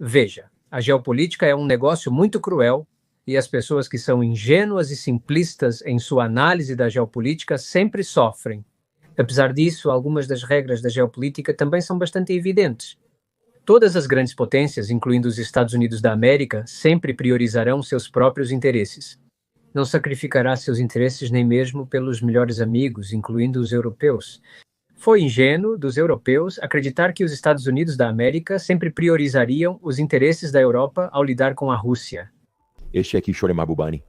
Veja, a geopolítica é um negócio muito cruel e as pessoas que são ingênuas e simplistas em sua análise da geopolítica sempre sofrem. Apesar disso, algumas das regras da geopolítica também são bastante evidentes. Todas as grandes potências, incluindo os Estados Unidos da América, sempre priorizarão seus próprios interesses. Não sacrificará seus interesses nem mesmo pelos melhores amigos, incluindo os europeus. Foi ingênuo dos europeus acreditar que os Estados Unidos da América sempre priorizariam os interesses da Europa ao lidar com a Rússia. Este é Kishore Mahbubani.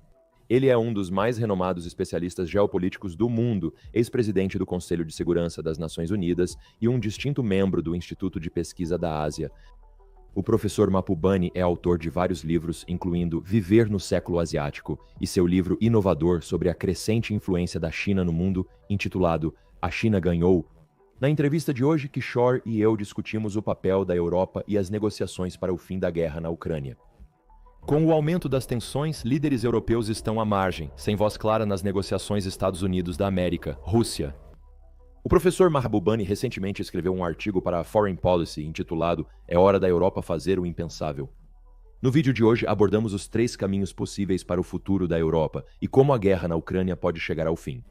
Ele é um dos mais renomados especialistas geopolíticos do mundo, ex-presidente do Conselho de Segurança das Nações Unidas e um distinto membro do Instituto de Pesquisa da Ásia. O professor Mahbubani é autor de vários livros, incluindo Viver no Século Asiático e seu livro inovador sobre a crescente influência da China no mundo, intitulado A China Ganhou. Na entrevista de hoje, Kishore e eu discutimos o papel da Europa e as negociações para o fim da guerra na Ucrânia. Com o aumento das tensões, líderes europeus estão à margem, sem voz clara nas negociações Estados Unidos da América, Rússia. O professor Mahbubani recentemente escreveu um artigo para a Foreign Policy intitulado É hora da Europa fazer o impensável. No vídeo de hoje abordamos os 3 caminhos possíveis para o futuro da Europa e como a guerra na Ucrânia pode chegar ao fim.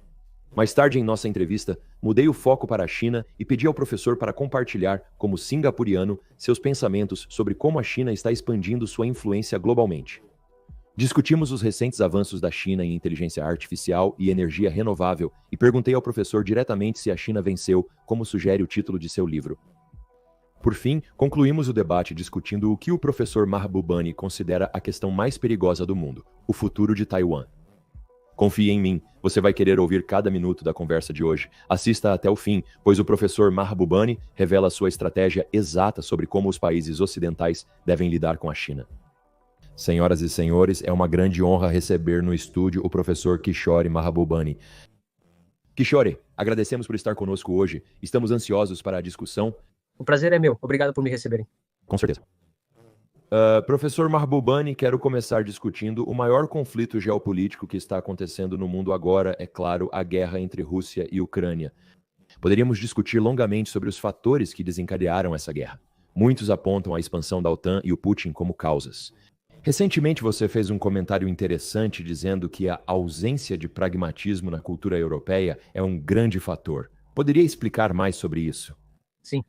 Mais tarde em nossa entrevista, mudei o foco para a China e pedi ao professor para compartilhar, como singapuriano, seus pensamentos sobre como a China está expandindo sua influência globalmente. Discutimos os recentes avanços da China em inteligência artificial e energia renovável e perguntei ao professor diretamente se a China venceu, como sugere o título de seu livro. Por fim, concluímos o debate discutindo o que o professor Mahbubani considera a questão mais perigosa do mundo, o futuro de Taiwan. Confie em mim, você vai querer ouvir cada minuto da conversa de hoje. Assista até o fim, pois o professor Mahbubani revela sua estratégia exata sobre como os países ocidentais devem lidar com a China. Senhoras e senhores, é uma grande honra receber no estúdio o professor Kishore Mahbubani. Kishore, agradecemos por estar conosco hoje. Estamos ansiosos para a discussão. O prazer é meu. Obrigado por me receberem. Com certeza. Professor Mahbubani, quero começar discutindo o maior conflito geopolítico que está acontecendo no mundo agora, é claro, a guerra entre Rússia e Ucrânia. Poderíamos discutir longamente sobre os fatores que desencadearam essa guerra. Muitos apontam a expansão da OTAN e o Putin como causas. Recentemente você fez um comentário interessante dizendo que a ausência de pragmatismo na cultura europeia é um grande fator. Poderia explicar mais sobre isso? Sim.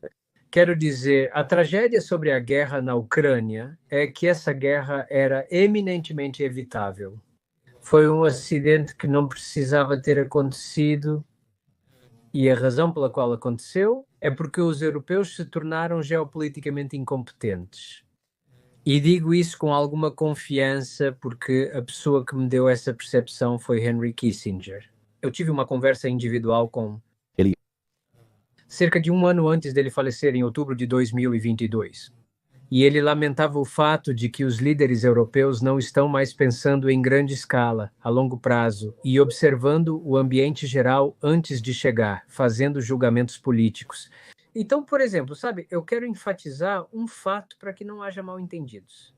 Quero dizer, a tragédia sobre a guerra na Ucrânia é que essa guerra era eminentemente evitável. Foi um acidente que não precisava ter acontecido e a razão pela qual aconteceu é porque os europeus se tornaram geopoliticamente incompetentes. E digo isso com alguma confiança porque a pessoa que me deu essa percepção foi Henry Kissinger. Eu tive uma conversa individual com ele cerca de um ano antes dele falecer, em outubro de 2022. E ele lamentava o fato de que os líderes europeus não estão mais pensando em grande escala, a longo prazo, e observando o ambiente geral antes de chegar, fazendo julgamentos políticos. Então, por exemplo, eu quero enfatizar um fato para que não haja mal-entendidos.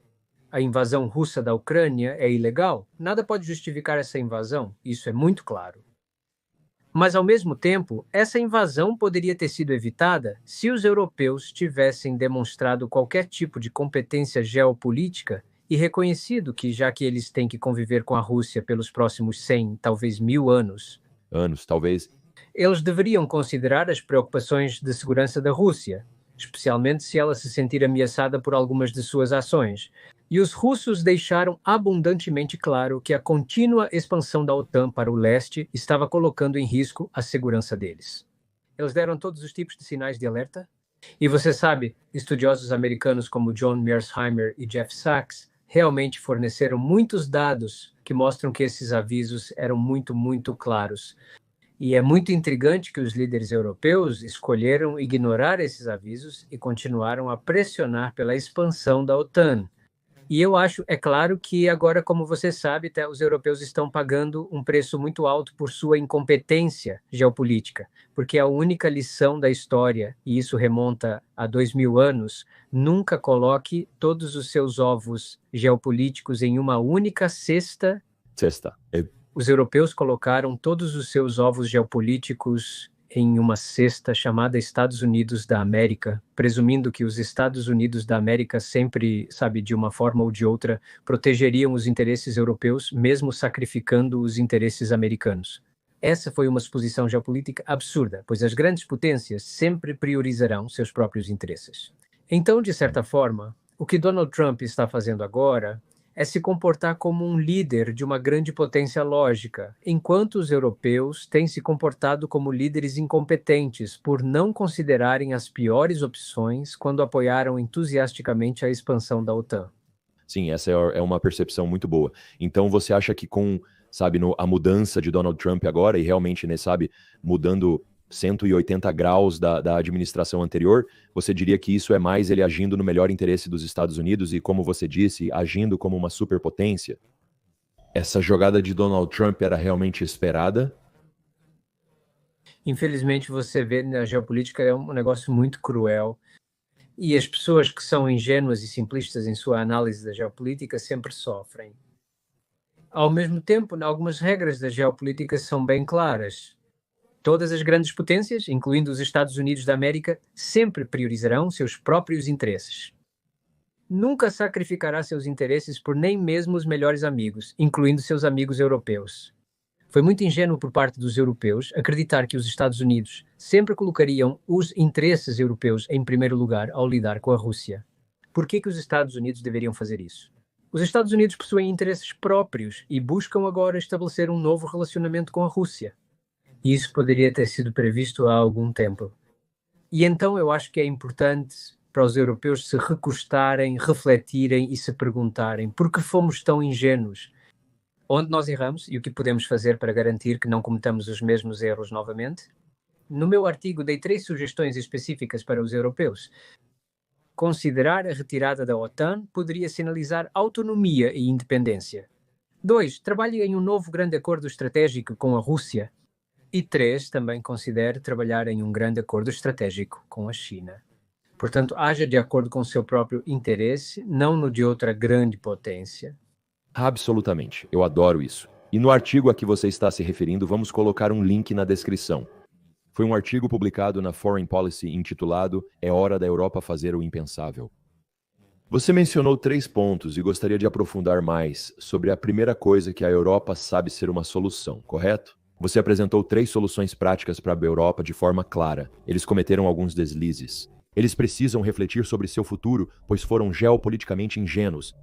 A invasão russa da Ucrânia é ilegal. Nada pode justificar essa invasão, isso é muito claro. Mas, ao mesmo tempo, essa invasão poderia ter sido evitada se os europeus tivessem demonstrado qualquer tipo de competência geopolítica e reconhecido que, já que eles têm que conviver com a Rússia pelos próximos 100, talvez 1000 anos, eles deveriam considerar as preocupações de segurança da Rússia, especialmente se ela se sentir ameaçada por algumas de suas ações. E os russos deixaram abundantemente claro que a contínua expansão da OTAN para o leste estava colocando em risco a segurança deles. Eles deram todos os tipos de sinais de alerta. E você sabe, estudiosos americanos como John Mearsheimer e Jeff Sachs realmente forneceram muitos dados que mostram que esses avisos eram muito, muito claros. E é muito intrigante que os líderes europeus escolheram ignorar esses avisos e continuaram a pressionar pela expansão da OTAN. E eu acho, é claro, que agora, como você sabe, os europeus estão pagando um preço muito alto por sua incompetência geopolítica, porque a única lição da história, e isso remonta a 2000 anos, nunca coloque todos os seus ovos geopolíticos em uma única cesta. Os europeus colocaram todos os seus ovos geopolíticos em uma cesta chamada Estados Unidos da América, presumindo que os Estados Unidos da América sempre, sabe, de uma forma ou de outra, protegeriam os interesses europeus, mesmo sacrificando os interesses americanos. Essa foi uma suposição geopolítica absurda, pois as grandes potências sempre priorizarão seus próprios interesses. Então, de certa forma, o que Donald Trump está fazendo agora é se comportar como um líder de uma grande potência lógica, enquanto os europeus têm se comportado como líderes incompetentes por não considerarem as piores opções quando apoiaram entusiasticamente a expansão da OTAN. Sim, essa é uma percepção muito boa. Então você acha que com, sabe, a mudança de Donald Trump agora, e realmente, né, sabe, mudando 180 graus da administração anterior, você diria que isso é mais ele agindo no melhor interesse dos Estados Unidos e, como você disse, agindo como uma superpotência? Essa jogada de Donald Trump era realmente esperada? Infelizmente, você vê na geopolítica é um negócio muito cruel. E as pessoas que são ingênuas e simplistas em sua análise da geopolítica sempre sofrem. Ao mesmo tempo, algumas regras da geopolítica são bem claras. Todas as grandes potências, incluindo os Estados Unidos da América, sempre priorizarão seus próprios interesses. Nunca sacrificará seus interesses por nem mesmo os melhores amigos, incluindo seus amigos europeus. Foi muito ingênuo por parte dos europeus acreditar que os Estados Unidos sempre colocariam os interesses europeus em primeiro lugar ao lidar com a Rússia. Por que os Estados Unidos deveriam fazer isso? Os Estados Unidos possuem interesses próprios e buscam agora estabelecer um novo relacionamento com a Rússia. E isso poderia ter sido previsto há algum tempo. E então eu acho que é importante para os europeus se recostarem, refletirem e se perguntarem por que fomos tão ingênuos? Onde nós erramos e o que podemos fazer para garantir que não cometamos os mesmos erros novamente? No meu artigo dei 3 sugestões específicas para os europeus. Considerar a retirada da OTAN poderia sinalizar autonomia e independência. 2. Trabalhe em um novo grande acordo estratégico com a Rússia. E 3. Também considere trabalhar em um grande acordo estratégico com a China. Portanto, haja de acordo com o seu próprio interesse, não no de outra grande potência. Absolutamente, eu adoro isso. E no artigo a que você está se referindo, vamos colocar um link na descrição. Foi um artigo publicado na Foreign Policy intitulado "É hora da Europa fazer o impensável". Você mencionou 3 pontos e gostaria de aprofundar mais sobre a primeira coisa que a Europa sabe ser uma solução, correto? Você apresentou 3 soluções práticas para a Europa de forma clara. Eles cometeram alguns deslizes. Eles precisam refletir sobre seu futuro, pois foram geopoliticamente ingênuos.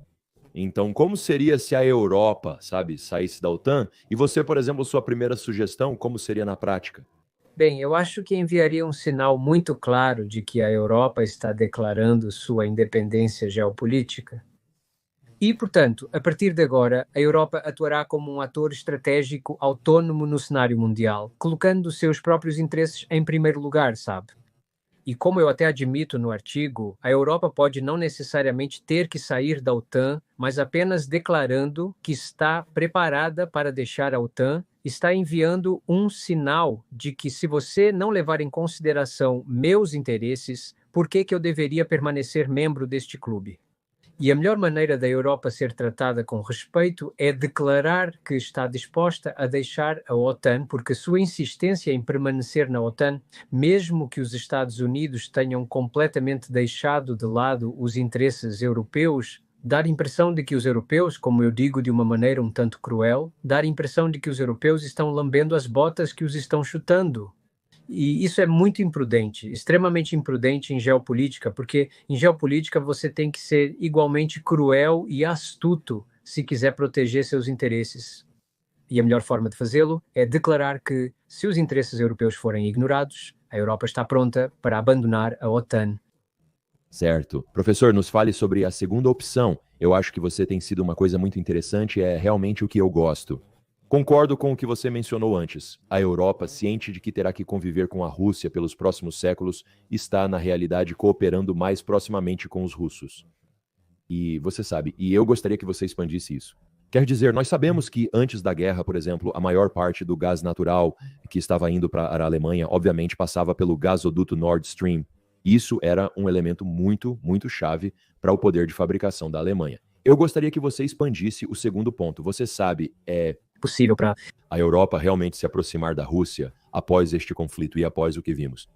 Então, como seria se a Europa, sabe, saísse da OTAN? E você, por exemplo, sua primeira sugestão, como seria na prática? Bem, eu acho que enviaria um sinal muito claro de que a Europa está declarando sua independência geopolítica. E, portanto, a partir de agora, a Europa atuará como um ator estratégico autônomo no cenário mundial, colocando seus próprios interesses em primeiro lugar, sabe? E como eu até admito no artigo, a Europa pode não necessariamente ter que sair da OTAN, mas apenas declarando que está preparada para deixar a OTAN, está enviando um sinal de que se você não levar em consideração meus interesses, por que eu deveria permanecer membro deste clube? E a melhor maneira da Europa ser tratada com respeito é declarar que está disposta a deixar a OTAN, porque a sua insistência em permanecer na OTAN, mesmo que os Estados Unidos tenham completamente deixado de lado os interesses europeus, dar a impressão de que os europeus, como eu digo de uma maneira um tanto cruel, dar a impressão de que os europeus estão lambendo as botas que os estão chutando. E isso é muito imprudente, extremamente imprudente em geopolítica, porque em geopolítica você tem que ser igualmente cruel e astuto se quiser proteger seus interesses. E a melhor forma de fazê-lo é declarar que, se os interesses europeus forem ignorados, a Europa está pronta para abandonar a OTAN. Certo. Professor, nos fale sobre a segunda opção. Eu acho que você tem sido uma coisa muito interessante, é realmente o que eu gosto. Concordo com o que você mencionou antes. A Europa, ciente de que terá que conviver com a Rússia pelos próximos séculos, está, na realidade, cooperando mais proximamente com os russos. E você sabe, e eu gostaria que você expandisse isso. Quer dizer, nós sabemos que antes da guerra, por exemplo, a maior parte do gás natural que estava indo para a Alemanha, obviamente, passava pelo gasoduto Nord Stream. Isso era um elemento muito, muito chave para o poder de fabricação da Alemanha. Eu gostaria que você expandisse o segundo ponto. Você sabe, possível para a Europa realmente se aproximar da Rússia após este conflito e após o que vimos?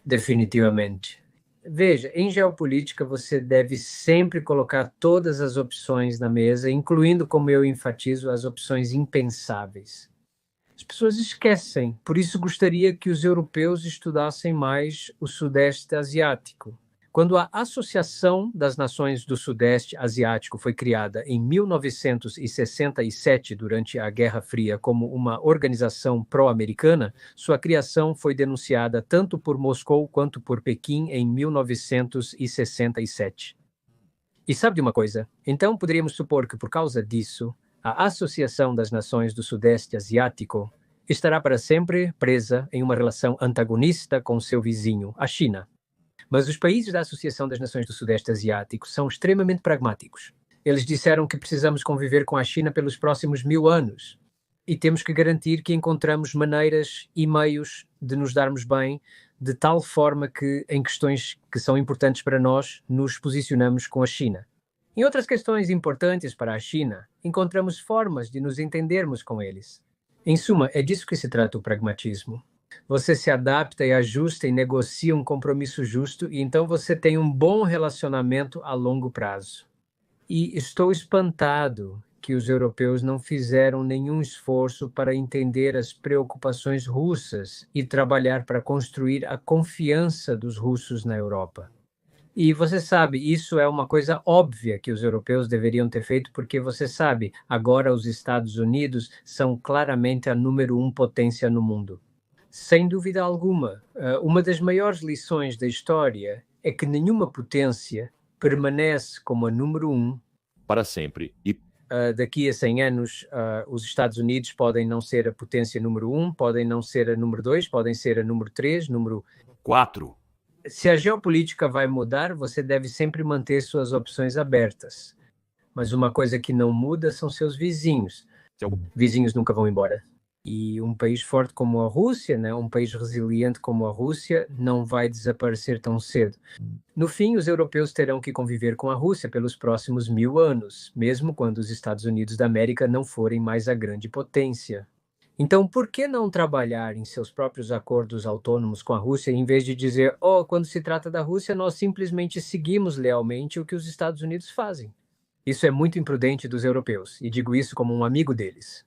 definitivamente. Veja, em geopolítica você deve sempre colocar todas as opções na mesa, incluindo, como eu enfatizo, as opções impensáveis. As pessoas esquecem, por isso gostaria que os europeus estudassem mais o Sudeste Asiático. Quando a Associação das Nações do Sudeste Asiático foi criada em 1967, durante a Guerra Fria, como uma organização pró-americana, sua criação foi denunciada tanto por Moscou quanto por Pequim em 1967. E sabe de uma coisa? Então poderíamos supor que, por causa disso, a Associação das Nações do Sudeste Asiático estará para sempre presa em uma relação antagonista com seu vizinho, a China. Mas os países da Associação das Nações do Sudeste Asiático são extremamente pragmáticos. Eles disseram que precisamos conviver com a China pelos próximos 1000 anos e temos que garantir que encontramos maneiras e meios de nos darmos bem, de tal forma que, em questões que são importantes para nós, nos posicionamos com a China. Em outras questões importantes para a China, encontramos formas de nos entendermos com eles. Em suma, é disso que se trata o pragmatismo. Você se adapta e ajusta e negocia um compromisso justo, e então você tem um bom relacionamento a longo prazo. E estou espantado que os europeus não fizeram nenhum esforço para entender as preocupações russas e trabalhar para construir a confiança dos russos na Europa. E você sabe, isso é uma coisa óbvia que os europeus deveriam ter feito, porque você sabe, agora os Estados Unidos são claramente a número 1 potência no mundo. Sem dúvida alguma, uma das maiores lições da história é que nenhuma potência permanece como a número 1 para sempre. E daqui a 100 anos, os Estados Unidos podem não ser a potência número 1, podem não ser a número 2, podem ser a número 3, número 4. Se a geopolítica vai mudar, você deve sempre manter suas opções abertas. Mas uma coisa que não muda são seus vizinhos. Vizinhos nunca vão embora. E um país forte como a Rússia, né, um país resiliente como a Rússia, não vai desaparecer tão cedo. No fim, os europeus terão que conviver com a Rússia pelos próximos 1000 anos, mesmo quando os Estados Unidos da América não forem mais a grande potência. Então, por que não trabalhar em seus próprios acordos autônomos com a Rússia, em vez de dizer, quando se trata da Rússia, nós simplesmente seguimos lealmente o que os Estados Unidos fazem? Isso é muito imprudente dos europeus, e digo isso como um amigo deles.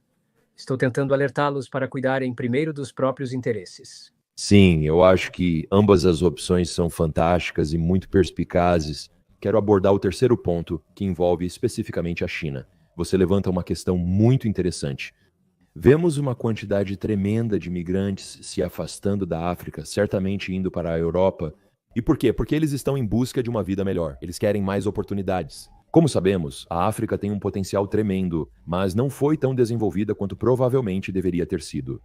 Estou tentando alertá-los para cuidarem primeiro dos próprios interesses. Sim, eu acho que ambas as opções são fantásticas e muito perspicazes. Quero abordar o terceiro ponto, que envolve especificamente a China. Você levanta uma questão muito interessante. Vemos uma quantidade tremenda de imigrantes se afastando da África, certamente indo para a Europa. E por quê? Porque eles estão em busca de uma vida melhor. Eles querem mais oportunidades. Como sabemos, a África tem um potencial tremendo, mas não foi tão desenvolvida quanto provavelmente deveria ter sido.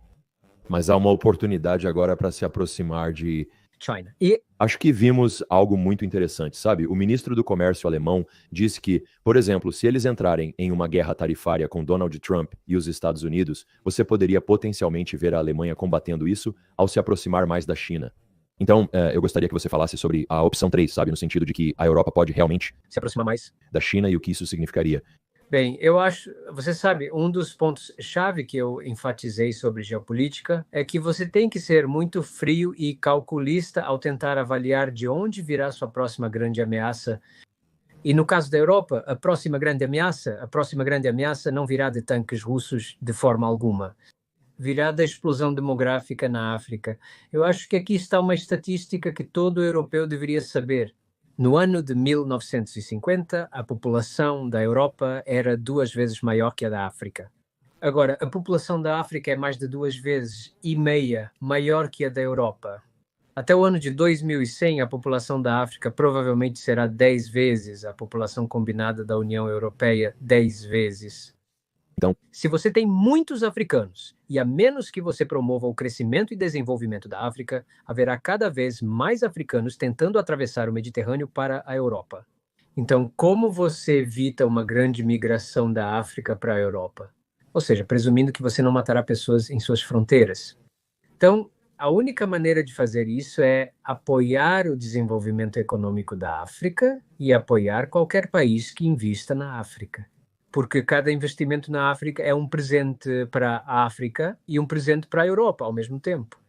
Mas há uma oportunidade agora para se aproximar de China. Acho que vimos algo muito interessante, sabe? O ministro do Comércio alemão disse que, por exemplo, se eles entrarem em uma guerra tarifária com Donald Trump e os Estados Unidos, você poderia potencialmente ver a Alemanha combatendo isso ao se aproximar mais da China. Então, eu gostaria que você falasse sobre a opção 3, sabe? No sentido de que a Europa pode realmente se aproximar mais da China e o que isso significaria. Bem, eu acho, você sabe, um dos pontos-chave que eu enfatizei sobre geopolítica é que você tem que ser muito frio e calculista ao tentar avaliar de onde virá sua próxima grande ameaça. E no caso da Europa, a próxima grande ameaça não virá de tanques russos de forma alguma. Virá da explosão demográfica na África. Eu acho que aqui está uma estatística que todo europeu deveria saber. No ano de 1950, a população da Europa era 2 vezes maior que a da África. Agora, a população da África é mais de 2,5 vezes maior que a da Europa. Até o ano de 2100, a população da África provavelmente será 10 vezes a população combinada da União Europeia, 10 vezes. Então, se você tem muitos africanos, e a menos que você promova o crescimento e desenvolvimento da África, haverá cada vez mais africanos tentando atravessar o Mediterrâneo para a Europa. Então, como você evita uma grande migração da África para a Europa? Ou seja, presumindo que você não matará pessoas em suas fronteiras. Então, a única maneira de fazer isso é apoiar o desenvolvimento econômico da África e apoiar qualquer país que invista na África. porque cada investimento na África é um presente para a África e um presente para a Europa ao mesmo tempo.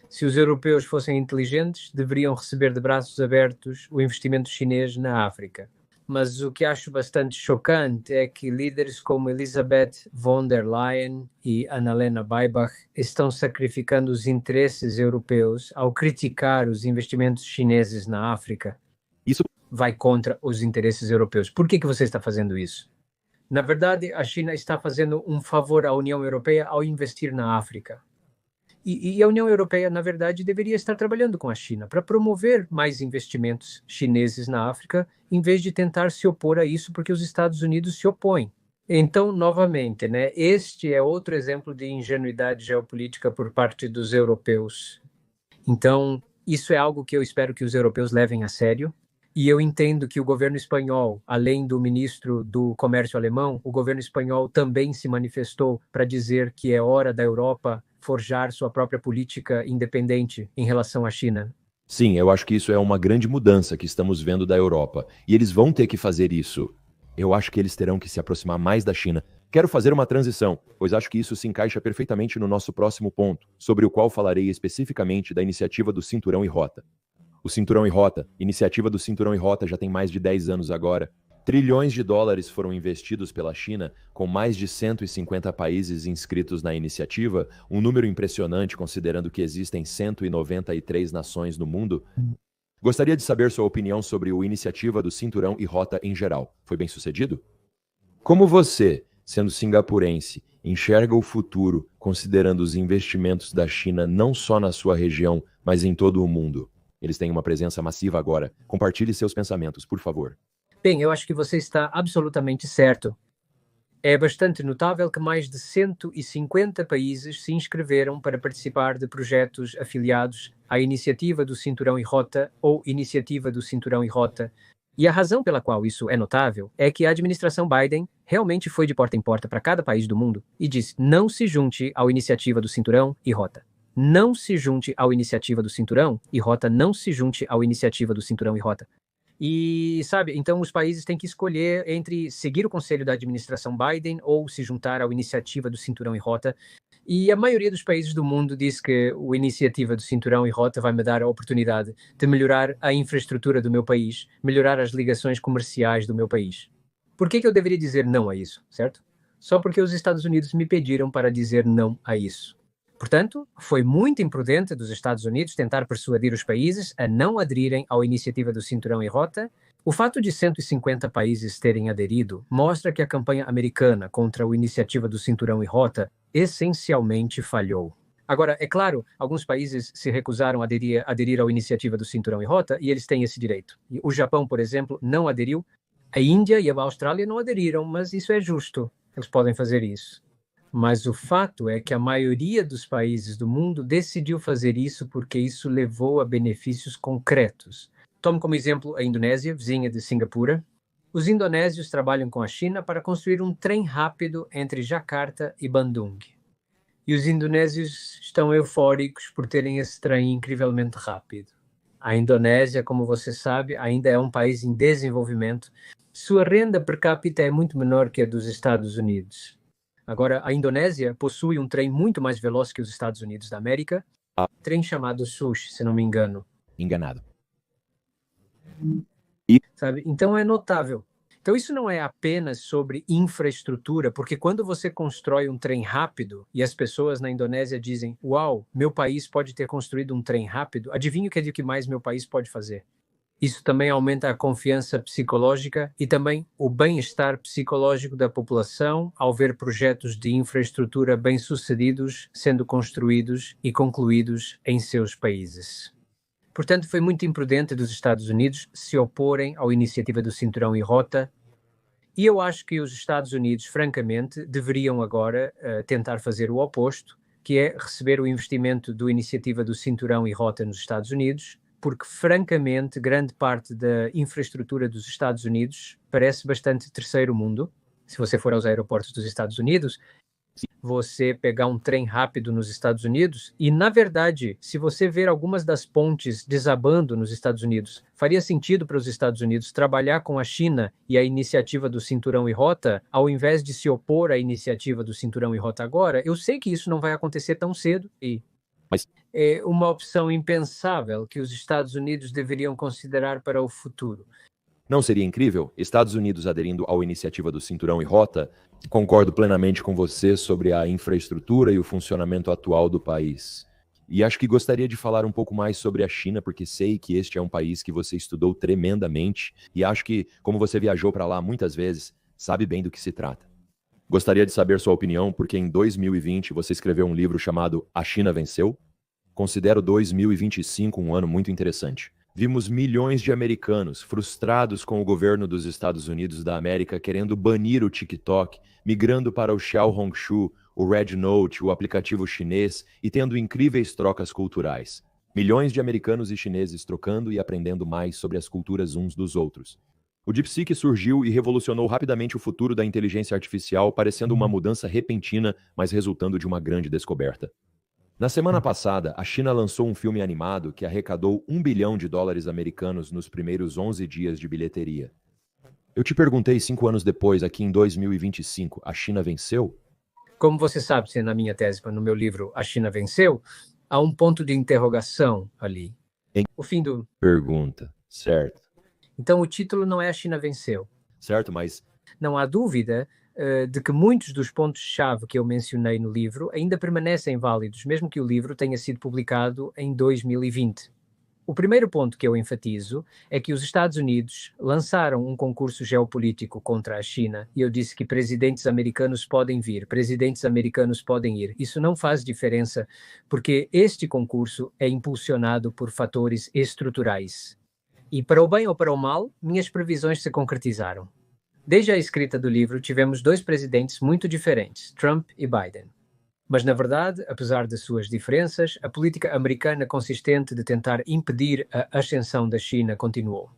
Se os europeus fossem inteligentes, deveriam receber de braços abertos o investimento chinês na África. Mas o que acho bastante chocante é que líderes como Elisabeth von der Leyen e Annalena Baerbock estão sacrificando os interesses europeus ao criticar os investimentos chineses na África. Isso vai contra os interesses europeus. Por que você está fazendo isso? Na verdade, a China está fazendo um favor à União Europeia ao investir na África. E a União Europeia, na verdade, deveria estar trabalhando com a China para promover mais investimentos chineses na África, em vez de tentar se opor a isso, porque os Estados Unidos se opõem. Então, novamente, né, este é outro exemplo de ingenuidade geopolítica por parte dos europeus. Então, isso é algo que eu espero que os europeus levem a sério. E eu entendo que o governo espanhol, além do ministro do Comércio alemão, o governo espanhol também se manifestou para dizer que é hora da Europa forjar sua própria política independente em relação à China. Sim, eu acho que isso é uma grande mudança que estamos vendo da Europa. E eles vão ter que fazer isso. Eu acho que eles terão que se aproximar mais da China. Quero fazer uma transição, pois acho que isso se encaixa perfeitamente no nosso próximo ponto, sobre o qual falarei especificamente da iniciativa do Cinturão e Rota. O Cinturão e Rota, iniciativa do Cinturão e Rota já tem mais de 10 anos agora. Trilhões de dólares foram investidos pela China, com mais de 150 países inscritos na iniciativa, um número impressionante considerando que existem 193 nações no mundo. Gostaria de saber sua opinião sobre a iniciativa do Cinturão e Rota em geral. Foi bem sucedido? Como você, sendo singapurense, enxerga o futuro considerando os investimentos da China não só na sua região, mas em todo o mundo? Eles têm uma presença massiva agora. Compartilhe seus pensamentos, por favor. Bem, eu acho que você está absolutamente certo. É bastante notável que mais de 150 países se inscreveram para participar de projetos afiliados à Iniciativa do Cinturão e Rota ou Iniciativa do Cinturão e Rota. E a razão pela qual isso é notável é que a administração Biden realmente foi de porta em porta para cada país do mundo e disse: não se junte à Iniciativa do Cinturão e Rota. Não se junte à Iniciativa do Cinturão e Rota, não se junte à Iniciativa do Cinturão e Rota. E, sabe, então os países têm que escolher entre seguir o conselho da administração Biden ou se juntar à Iniciativa do Cinturão e Rota. E a maioria dos países do mundo diz que a Iniciativa do Cinturão e Rota vai me dar a oportunidade de melhorar a infraestrutura do meu país, melhorar as ligações comerciais do meu país. Por que eu deveria dizer não a isso, certo? Só porque os Estados Unidos me pediram para dizer não a isso. Portanto, foi muito imprudente dos Estados Unidos tentar persuadir os países a não aderirem à Iniciativa do Cinturão e Rota. O fato de 150 países terem aderido mostra que a campanha americana contra a Iniciativa do Cinturão e Rota essencialmente falhou. Agora, é claro, alguns países se recusaram a aderir à Iniciativa do Cinturão e Rota e eles têm esse direito. E o Japão, por exemplo, não aderiu. A Índia e a Austrália não aderiram, mas isso é justo. Eles podem fazer isso. Mas o fato é que a maioria dos países do mundo decidiu fazer isso porque isso levou a benefícios concretos. Tome como exemplo a Indonésia, vizinha de Singapura. Os indonésios trabalham com a China para construir um trem rápido entre Jakarta e Bandung. E os indonésios estão eufóricos por terem esse trem incrivelmente rápido. A Indonésia, como você sabe, ainda é um país em desenvolvimento. Sua renda per capita é muito menor que a dos Estados Unidos. Agora, a Indonésia possui um trem muito mais veloz que os Estados Unidos da América, trem chamado Sush, se não me engano. Enganado. Sabe? Então é notável. Então isso não é apenas sobre infraestrutura, porque quando você constrói um trem rápido e as pessoas na Indonésia dizem: uau, meu país pode ter construído um trem rápido, adivinha o que mais meu país pode fazer? Isso também aumenta a confiança psicológica e também o bem-estar psicológico da população ao ver projetos de infraestrutura bem-sucedidos sendo construídos e concluídos em seus países. Portanto, foi muito imprudente dos Estados Unidos se oporem à Iniciativa do Cinturão e Rota. E eu acho que os Estados Unidos, francamente, deveriam agora tentar fazer o oposto, que é receber o investimento da Iniciativa do Cinturão e Rota nos Estados Unidos, porque, francamente, grande parte da infraestrutura dos Estados Unidos parece bastante terceiro mundo. Se você for aos aeroportos dos Estados Unidos, você pegar um trem rápido nos Estados Unidos e, na verdade, se você ver algumas das pontes desabando nos Estados Unidos, faria sentido para os Estados Unidos trabalhar com a China e a iniciativa do Cinturão e Rota, ao invés de se opor à iniciativa do Cinturão e Rota agora? Eu sei que isso não vai acontecer tão cedo e Mas é uma opção impensável que os Estados Unidos deveriam considerar para o futuro. não seria incrível? Estados Unidos aderindo à iniciativa do Cinturão e Rota? Concordo plenamente com você sobre a infraestrutura e o funcionamento atual do país. E acho que gostaria de falar um pouco mais sobre a China, porque sei que este é um país que você estudou tremendamente e acho que, como você viajou para lá muitas vezes, sabe bem do que se trata. Gostaria de saber sua opinião, porque em 2020 você escreveu um livro chamado A China Venceu? Considero 2025 um ano muito interessante. Vimos milhões de americanos frustrados com o governo dos Estados Unidos da América querendo banir o TikTok, migrando para o Xiaohongshu, o Red Note, o aplicativo chinês e tendo incríveis trocas culturais. Milhões de americanos e chineses trocando e aprendendo mais sobre as culturas uns dos outros. O DeepSeek surgiu e revolucionou rapidamente o futuro da inteligência artificial, parecendo uma mudança repentina, mas resultando de uma grande descoberta. Na semana passada, a China lançou um filme animado que arrecadou US$ 1 bilhão americanos nos primeiros 11 dias de bilheteria. Eu te perguntei 5 anos depois, aqui em 2025, a China venceu? Como você sabe, se na minha tese, no meu livro A China Venceu, há um ponto de interrogação ali. O fim do... Pergunta, certo. Então o título não é A China Venceu. Certo, mas Não há dúvida de que muitos dos pontos-chave que eu mencionei no livro ainda permanecem válidos, mesmo que o livro tenha sido publicado em 2020. O primeiro ponto que eu enfatizo é que os Estados Unidos lançaram um concurso geopolítico contra a China e eu disse que presidentes americanos podem vir, presidentes americanos podem ir. Isso não faz diferença porque este concurso é impulsionado por fatores estruturais. E para o bem ou para o mal, minhas previsões se concretizaram. Desde a escrita do livro, tivemos 2 presidentes muito diferentes, Trump e Biden. Mas, na verdade, apesar de suas diferenças, a política americana consistente de tentar impedir a ascensão da China continuou.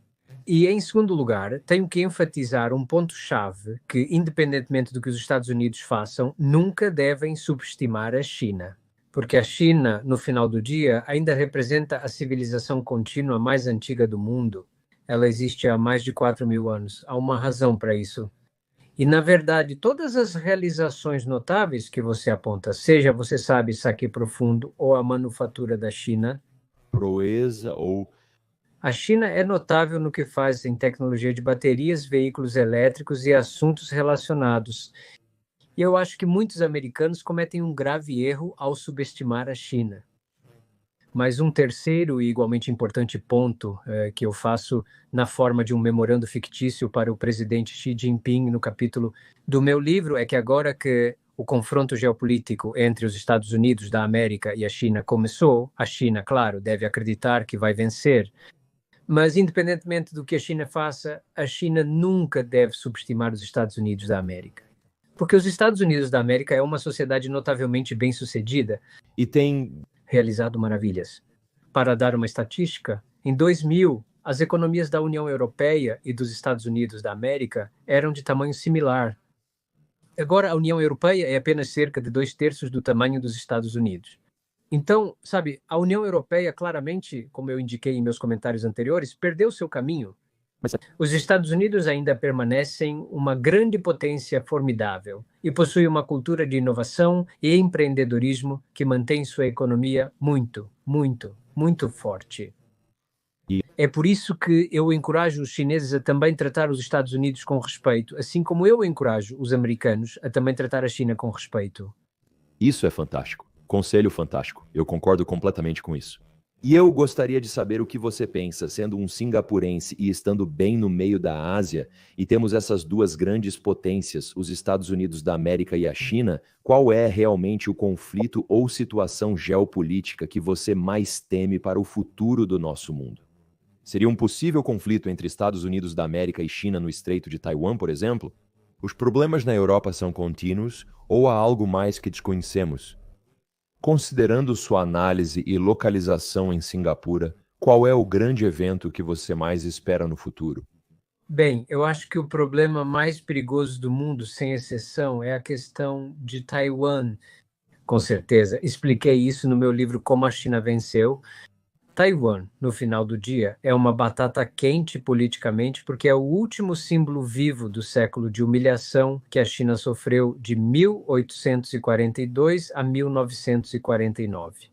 E, em segundo lugar, tenho que enfatizar um ponto-chave que, independentemente do que os Estados Unidos façam, nunca devem subestimar a China. Porque a China, no final do dia, ainda representa a civilização contínua mais antiga do mundo. Ela existe há mais de 4.000 anos. Há uma razão para isso. E, na verdade, todas as realizações notáveis que você aponta, seja, você sabe, saque profundo ou a manufatura da China, proeza ou... A China é notável no que faz em tecnologia de baterias, veículos elétricos e assuntos relacionados. E eu acho que muitos americanos cometem um grave erro ao subestimar a China. Mas um terceiro e igualmente importante ponto que eu faço na forma de um memorando fictício para o presidente Xi Jinping no capítulo do meu livro é que agora que o confronto geopolítico entre os Estados Unidos da América e a China começou, a China, claro, deve acreditar que vai vencer. Mas independentemente do que a China faça, a China nunca deve subestimar os Estados Unidos da América. Porque os Estados Unidos da América é uma sociedade notavelmente bem-sucedida e tem realizado maravilhas. Para dar uma estatística, em 2000, as economias da União Europeia e dos Estados Unidos da América eram de tamanho similar. Agora, a União Europeia é apenas cerca de 2/3 do tamanho dos Estados Unidos. Então, sabe, a União Europeia claramente, como eu indiquei em meus comentários anteriores, perdeu seu caminho. Os Estados Unidos ainda permanecem uma grande potência formidável e possuem uma cultura de inovação e empreendedorismo que mantém sua economia muito, muito, muito forte. É por isso que eu encorajo os chineses a também tratar os Estados Unidos com respeito, assim como eu encorajo os americanos a também tratar a China com respeito. Isso é fantástico. Conselho fantástico. Eu concordo completamente com isso. E eu gostaria de saber o que você pensa, sendo um singapurense e estando bem no meio da Ásia, e temos essas duas grandes potências, os Estados Unidos da América e a China, qual é realmente o conflito ou situação geopolítica que você mais teme para o futuro do nosso mundo? Seria um possível conflito entre Estados Unidos da América e China no Estreito de Taiwan, por exemplo? Os problemas na Europa são contínuos ou há algo mais que desconhecemos? Considerando sua análise e localização em Singapura, qual é o grande evento que você mais espera no futuro? Bem, eu acho que o problema mais perigoso do mundo, sem exceção, é a questão de Taiwan, com certeza. Expliquei isso no meu livro Como a China Venceu. Taiwan, no final do dia, é uma batata quente politicamente porque é o último símbolo vivo do século de humilhação que a China sofreu de 1842 a 1949.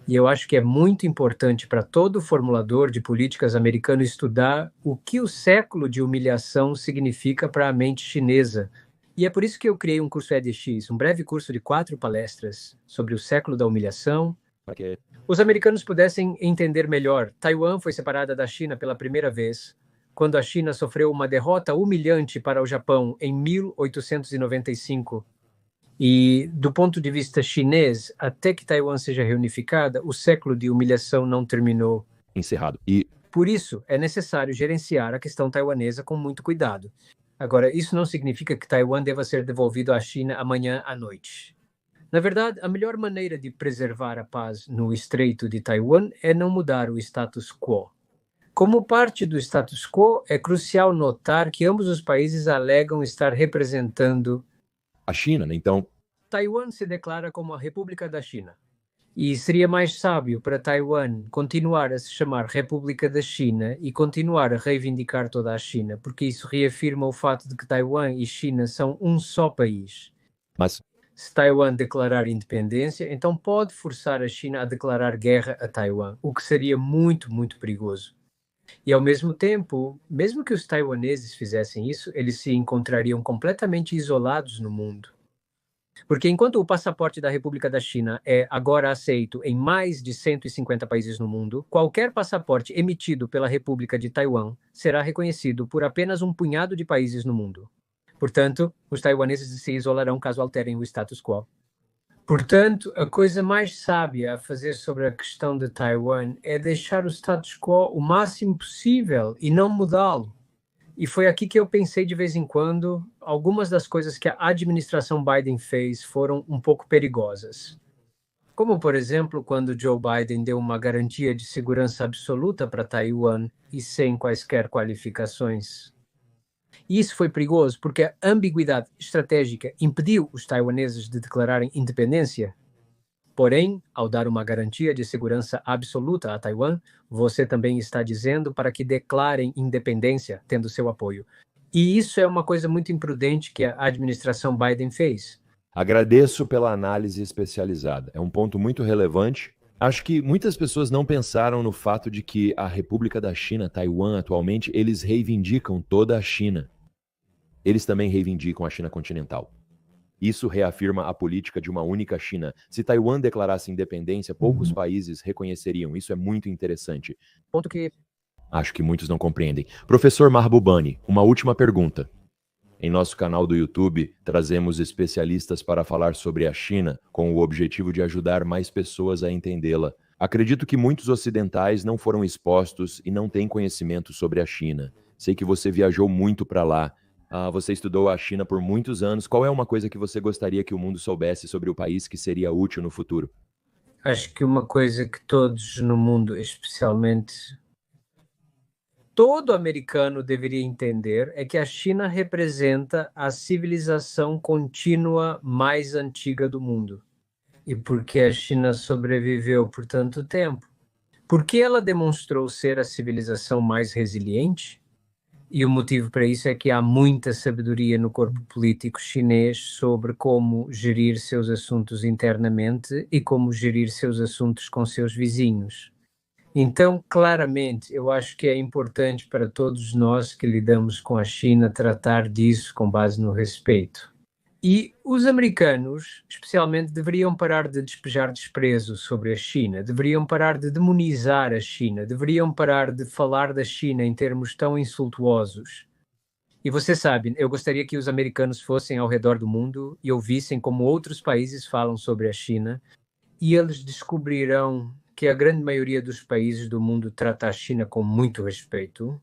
E eu acho que é muito importante para todo formulador de políticas americano estudar o que o século de humilhação significa para a mente chinesa. E é por isso que eu criei um curso EDX, um breve curso de 4 palestras sobre o século da humilhação. Para que os americanos pudessem entender melhor. Taiwan foi separada da China pela primeira vez quando a China sofreu uma derrota humilhante para o Japão em 1895. E, do ponto de vista chinês, até que Taiwan seja reunificada, o século de humilhação não terminou. Encerrado. E Por isso, é necessário gerenciar a questão taiwanesa com muito cuidado. Agora, isso não significa que Taiwan deva ser devolvido à China amanhã à noite. Na verdade, a melhor maneira de preservar a paz no Estreito de Taiwan é não mudar o status quo. Como parte do status quo, é crucial notar que ambos os países alegam estar representando a China, né? Então, Taiwan se declara como a República da China. E seria mais sábio para Taiwan continuar a se chamar República da China e continuar a reivindicar toda a China, porque isso reafirma o fato de que Taiwan e China são um só país. mas Se Taiwan declarar independência, então pode forçar a China a declarar guerra a Taiwan, o que seria muito, muito perigoso. E ao mesmo tempo, mesmo que os taiwaneses fizessem isso, eles se encontrariam completamente isolados no mundo. Porque enquanto o passaporte da República da China é agora aceito em mais de 150 países no mundo, qualquer passaporte emitido pela República de Taiwan será reconhecido por apenas um punhado de países no mundo. Portanto, os taiwaneses se isolarão caso alterem o status quo. Portanto, a coisa mais sábia a fazer sobre a questão de Taiwan é deixar o status quo o máximo possível e não mudá-lo. E foi aqui que eu pensei de vez em quando, algumas das coisas que a administração Biden fez foram um pouco perigosas. Como, por exemplo, quando Joe Biden deu uma garantia de segurança absoluta para Taiwan e sem quaisquer qualificações. E isso foi perigoso porque a ambiguidade estratégica impediu os taiwaneses de declararem independência. Porém, ao dar uma garantia de segurança absoluta a Taiwan, você também está dizendo para que declarem independência, tendo seu apoio. E isso é uma coisa muito imprudente que a administração Biden fez. Agradeço pela análise especializada. É um ponto muito relevante. Acho que muitas pessoas não pensaram no fato de que a República da China, Taiwan, atualmente, eles reivindicam toda a China. Eles também reivindicam a China continental. Isso reafirma a política de uma única China. Se Taiwan declarasse independência, poucos países reconheceriam. Isso é muito interessante. Ponto que acho que muitos não compreendem. Professor Mahbubani, uma última pergunta. Em nosso canal do YouTube, trazemos especialistas para falar sobre a China, com o objetivo de ajudar mais pessoas a entendê-la. Acredito que muitos ocidentais não foram expostos e não têm conhecimento sobre a China. Sei que você viajou muito para lá. Você estudou a China por muitos anos. Qual é uma coisa que você gostaria que o mundo soubesse sobre o país que seria útil no futuro? Acho que uma coisa que todos no mundo, especialmente todo americano deveria entender é que a China representa a civilização contínua mais antiga do mundo. E por que a China sobreviveu por tanto tempo? Porque ela demonstrou ser a civilização mais resiliente? E o motivo para isso é que há muita sabedoria no corpo político chinês sobre como gerir seus assuntos internamente e como gerir seus assuntos com seus vizinhos. Então, claramente, eu acho que é importante para todos nós que lidamos com a China tratar disso com base no respeito. E os americanos, especialmente, deveriam parar de despejar desprezo sobre a China, deveriam parar de demonizar a China, deveriam parar de falar da China em termos tão insultuosos. E você sabe, eu gostaria que os americanos fossem ao redor do mundo e ouvissem como outros países falam sobre a China, e eles descobrirão que a grande maioria dos países do mundo trata a China com muito respeito.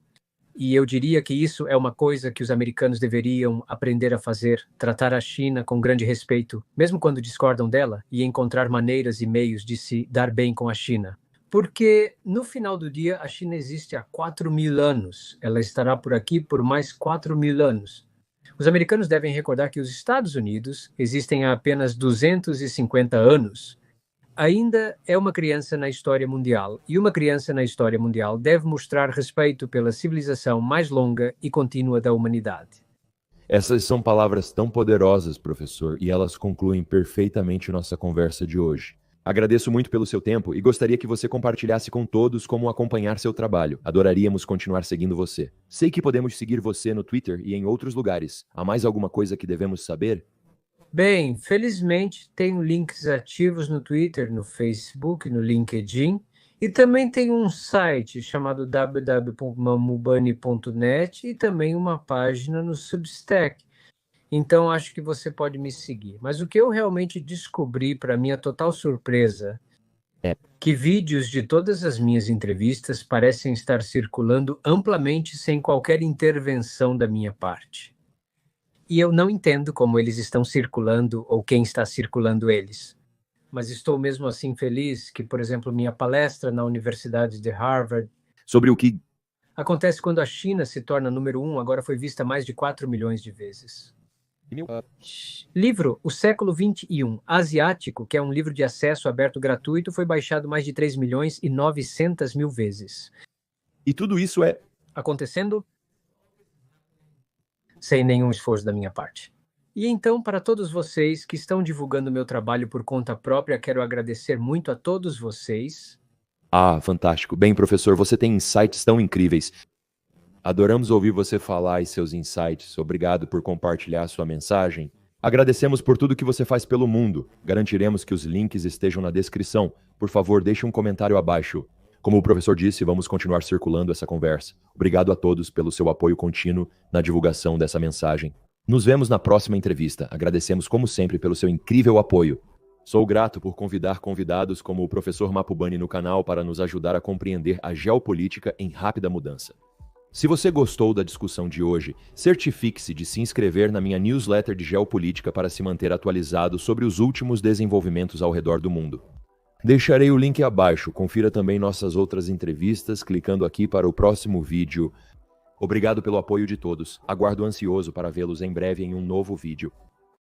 E eu diria que isso é uma coisa que os americanos deveriam aprender a fazer, tratar a China com grande respeito, mesmo quando discordam dela, e encontrar maneiras e meios de se dar bem com a China. Porque no final do dia a China existe há 4.000 anos. Ela estará por aqui por mais 4.000 anos. Os americanos devem recordar que os Estados Unidos existem há apenas 250 anos. Ainda é uma criança na história mundial, e uma criança na história mundial deve mostrar respeito pela civilização mais longa e contínua da humanidade. Essas são palavras tão poderosas, professor, e elas concluem perfeitamente nossa conversa de hoje. Agradeço muito pelo seu tempo e gostaria que você compartilhasse com todos como acompanhar seu trabalho. Adoraríamos continuar seguindo você. Sei que podemos seguir você no Twitter e em outros lugares. Há mais alguma coisa que devemos saber? Bem, felizmente tenho links ativos no Twitter, no Facebook, no LinkedIn e também tenho um site chamado www.mamubani.net e também uma página no Substack. Então acho que você pode me seguir. Mas o que eu realmente descobri, para minha total surpresa, É. que vídeos de todas as minhas entrevistas parecem estar circulando amplamente sem qualquer intervenção da minha parte. E eu não entendo como eles estão circulando ou quem está circulando eles. Mas estou mesmo assim feliz que, por exemplo, minha palestra na Universidade de Harvard Sobre o que... acontece quando a China se torna número 1, agora foi vista mais de 4 milhões de vezes. Livro O Século XXI, Asiático, que é um livro de acesso aberto gratuito, foi baixado mais de 3.900.000 vezes. E tudo isso é... Acontecendo sem nenhum esforço da minha parte. E então, para todos vocês que estão divulgando meu trabalho por conta própria, quero agradecer muito a todos vocês. Ah, fantástico. Bem, professor, você tem insights tão incríveis. Adoramos ouvir você falar e seus insights. Obrigado por compartilhar sua mensagem. Agradecemos por tudo que você faz pelo mundo. Garantiremos que os links estejam na descrição. Por favor, deixe um comentário abaixo. Como o professor disse, vamos continuar circulando essa conversa. Obrigado a todos pelo seu apoio contínuo na divulgação dessa mensagem. Nos vemos na próxima entrevista. Agradecemos, como sempre, pelo seu incrível apoio. Sou grato por convidar convidados como o professor Mapubani no canal para nos ajudar a compreender a geopolítica em rápida mudança. Se você gostou da discussão de hoje, certifique-se de se inscrever na minha newsletter de geopolítica para se manter atualizado sobre os últimos desenvolvimentos ao redor do mundo. Deixarei o link abaixo, confira também nossas outras entrevistas clicando aqui para o próximo vídeo. Obrigado pelo apoio de todos, aguardo ansioso para vê-los em breve em um novo vídeo.